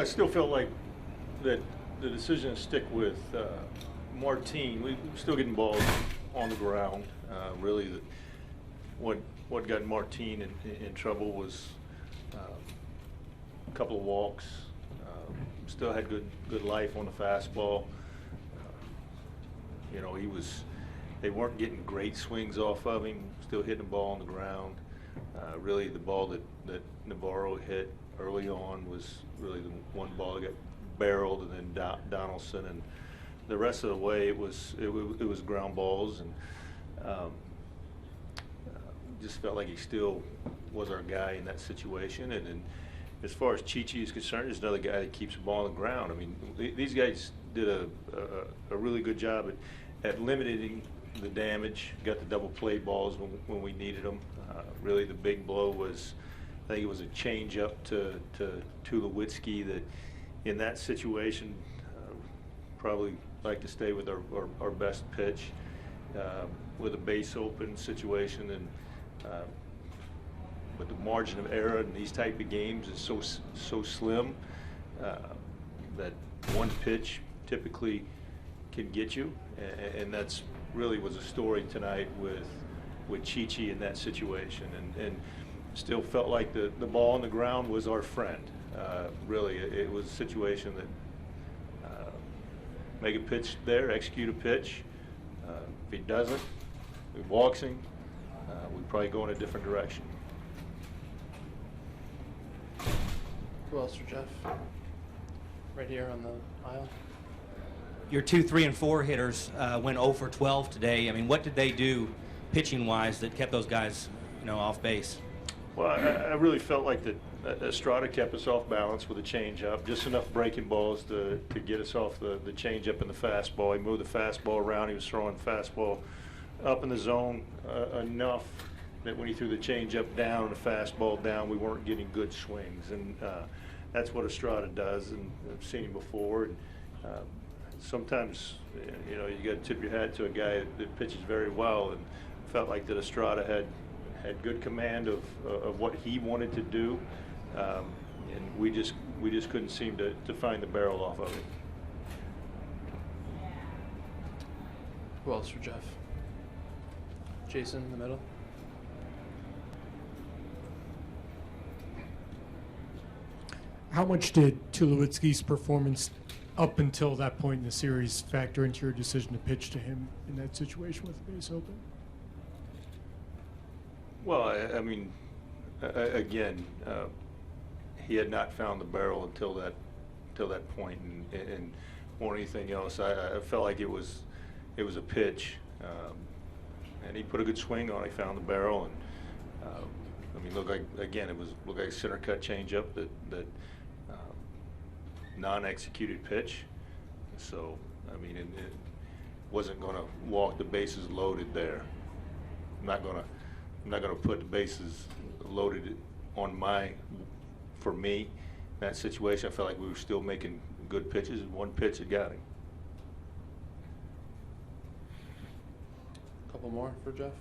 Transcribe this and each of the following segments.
I still felt like that the decision to stick with Martine, we were still getting balls on the ground. Really, what got Martine in trouble was a couple of walks. Still had good life on the fastball. You know, they weren't getting great swings off of him. Still hitting the ball on the ground. Really, the ball that Navarro hit early on was really the one ball that got barreled, and then Donaldson, and the rest of the way it was ground balls, and just felt like he still was our guy in that situation. And as far as Chichi is concerned, he's another guy that keeps the ball on the ground. I mean, these guys did a really good job at limiting the damage. Got the double play balls when we needed them. Really, the big blow was, I think it was a change up to Tulowitzki that, in that situation, probably like to stay with our best pitch with a base open situation, and but the margin of error in these type of games is so slim that one pitch typically can get you, and that's really was a story tonight with Chichi in that situation, and still felt like the ball on the ground was our friend. Really, it was a situation that make a pitch there, execute a pitch. If he doesn't, he walks him, we probably go in a different direction. Who else for Jeff? Right here on the aisle. Your 2, 3, and 4 hitters went 0 for 12 today. I mean, what did they do pitching-wise that kept those guys, off base? Well, I really felt like that Estrada kept us off balance with a changeup, just enough breaking balls to get us off the changeup and the fastball. He moved the fastball around. He was throwing fastball up in the zone enough that when he threw the changeup down and the fastball down, we weren't getting good swings. And that's what Estrada does, and I've seen him before. And sometimes, you got to tip your hat to a guy that pitches very well, and felt like that Estrada had good command of what he wanted to do, and we just couldn't seem to find the barrel off of it. Who else for Jeff? Jason in the middle. How much did Tulowitzki's performance up until that point in the series factor into your decision to pitch to him in that situation with the base open? Well, I mean, again, he had not found the barrel until that point, and more than anything else, I felt like it was a pitch, and he put a good swing on it. He found the barrel, and I mean, looked like a center cut changeup that non-executed pitch. So I mean, it wasn't going to walk the bases loaded there. I'm not going to put the bases loaded for me. In that situation, I felt like we were still making good pitches, and one pitch had got him. A couple more for Jeff.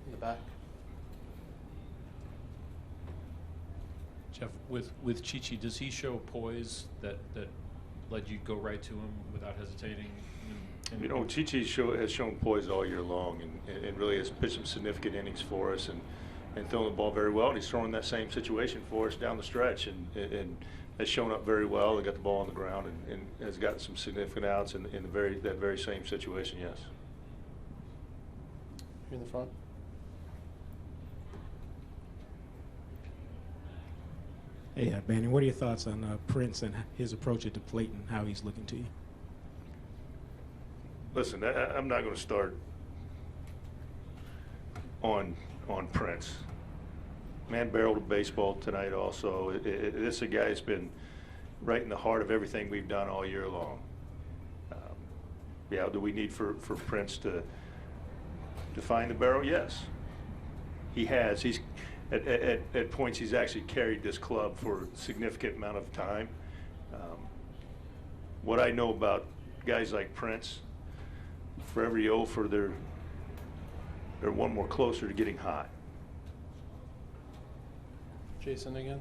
In the back. Jeff, with Chichi, does he show poise that led you to go right to him without hesitating? Chichi has shown poise all year long, and really has pitched some significant innings for us, and thrown the ball very well. And he's thrown that same situation for us down the stretch, and has shown up very well. And got the ball on the ground, and has gotten some significant outs in that very same situation. Yes. Here in the front. Hey, Banny, what are your thoughts on Prince and his approach at the plate and how he's looking to you? Listen, I'm not going to start on Prince. Man barreled a baseball tonight also. This is a guy that's been right in the heart of everything we've done all year long. Do we need for Prince to find the barrel? Yes. He has. He's at points he's actually carried this club for a significant amount of time. What I know about guys like Prince, for every over, they're one more closer to getting hot. Jason again.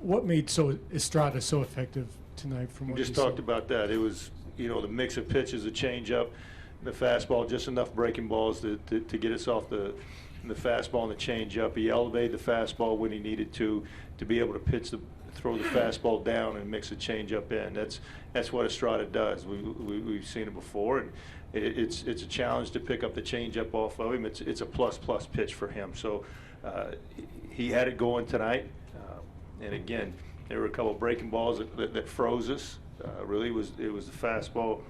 What made Estrada so effective tonight? From We what just you talked saw? about that. It was, the mix of pitches, the changeup, the fastball, just enough breaking balls to get us off the fastball and the changeup. He elevated the fastball when he needed to be able to throw the fastball down and mix the changeup in. That's what Estrada does. We've seen it before, and it's a challenge to pick up the changeup off of him. It's a plus pitch for him. So he had it going tonight, and again, there were a couple of breaking balls that froze us. Really, it was the fastball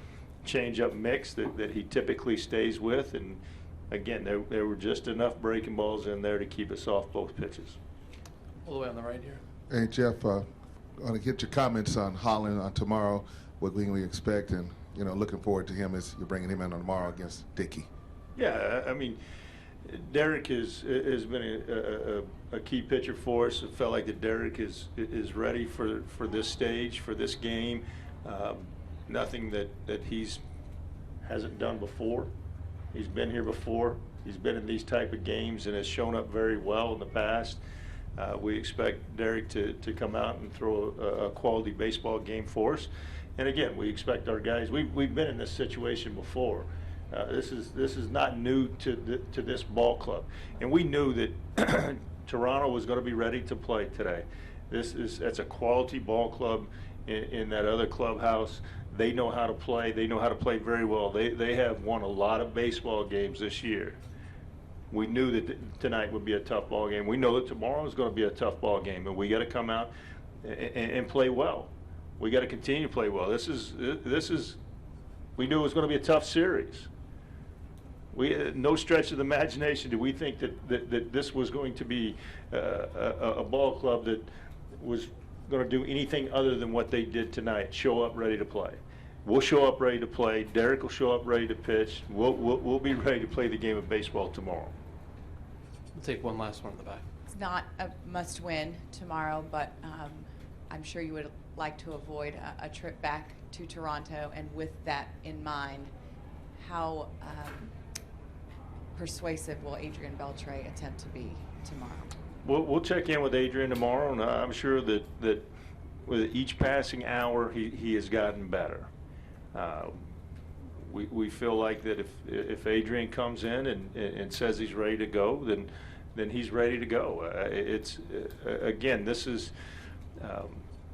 changeup mix that he typically stays with, and again, there were just enough breaking balls in there to keep us off both pitches. All the way on the right here. Hey, Jeff, I want to get your comments on Holland on tomorrow, what we can expect, and, looking forward to him as you're bringing him in on tomorrow against Dickey. Yeah, I mean, Derek has been a key pitcher for us. It felt like that Derek is ready for this stage, for this game. Nothing that he's hasn't done before. He's been here before. He's been in these type of games and has shown up very well in the past. We expect Derek to come out and throw a quality baseball game for us. And again, we expect our guys. We've been in this situation before. This is not new to this ball club, and we knew that Toronto was going to be ready to play today. That's a quality ball club in that other clubhouse. They know how to play. They know how to play very well. They have won a lot of baseball games this year. We knew that tonight would be a tough ball game. We know that tomorrow is going to be a tough ball game, and we got to come out and play well. We got to continue to play well. This is. We knew it was going to be a tough series. No stretch of the imagination did we think that this was going to be a ball club that was going to do anything other than what they did tonight, show up ready to play. We'll show up ready to play. Derek will show up ready to pitch. We'll be ready to play the game of baseball tomorrow. We'll take one last one in the back. It's not a must-win tomorrow, but I'm sure you would like to avoid a trip back to Toronto. And with that in mind, how persuasive will Adrian Beltre attempt to be tomorrow? We'll check in with Adrian tomorrow, and I'm sure that with each passing hour, he has gotten better. We feel like that if Adrian comes in and says he's ready to go, then he's ready to go. Again, this is.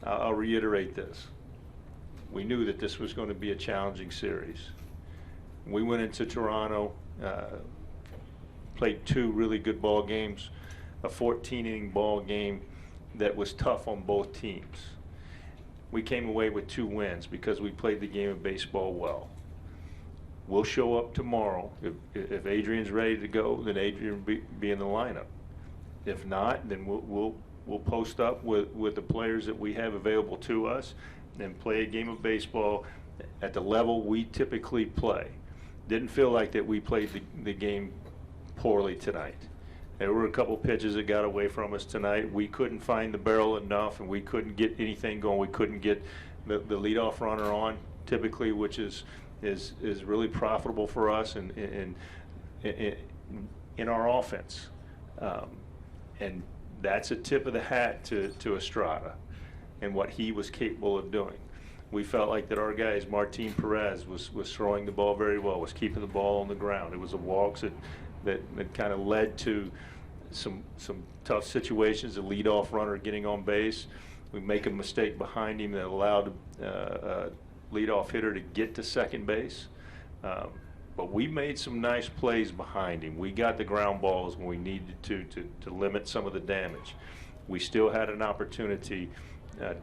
I'll reiterate this. We knew that this was going to be a challenging series. We went into Toronto, played 2 really good ball games, a 14-inning ball game that was tough on both teams. We came away with 2 wins because we played the game of baseball well. We'll show up tomorrow. If Adrian's ready to go, then Adrian will be in the lineup. If not, then we'll post up with the players that we have available to us and play a game of baseball at the level we typically play. Didn't feel like that we played the game poorly tonight. There were a couple pitches that got away from us tonight. We couldn't find the barrel enough, and we couldn't get anything going. We couldn't get the leadoff runner on, typically, which is really profitable for us in our offense. And that's a tip of the hat to Estrada and what he was capable of doing. We felt like that our guys, Martin Perez, was throwing the ball very well, was keeping the ball on the ground. It was the walks that kind of led to some tough situations, the leadoff runner getting on base. We make a mistake behind him that allowed a leadoff hitter to get to second base. But we made some nice plays behind him. We got the ground balls when we needed to limit some of the damage. We still had an opportunity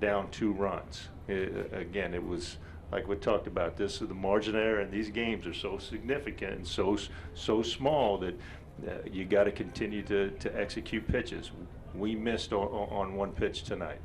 down 2 runs. Again, it was like we talked about. This is the margin of error, and these games are so significant and so small that you got to continue to execute pitches. We missed on 1 pitch tonight.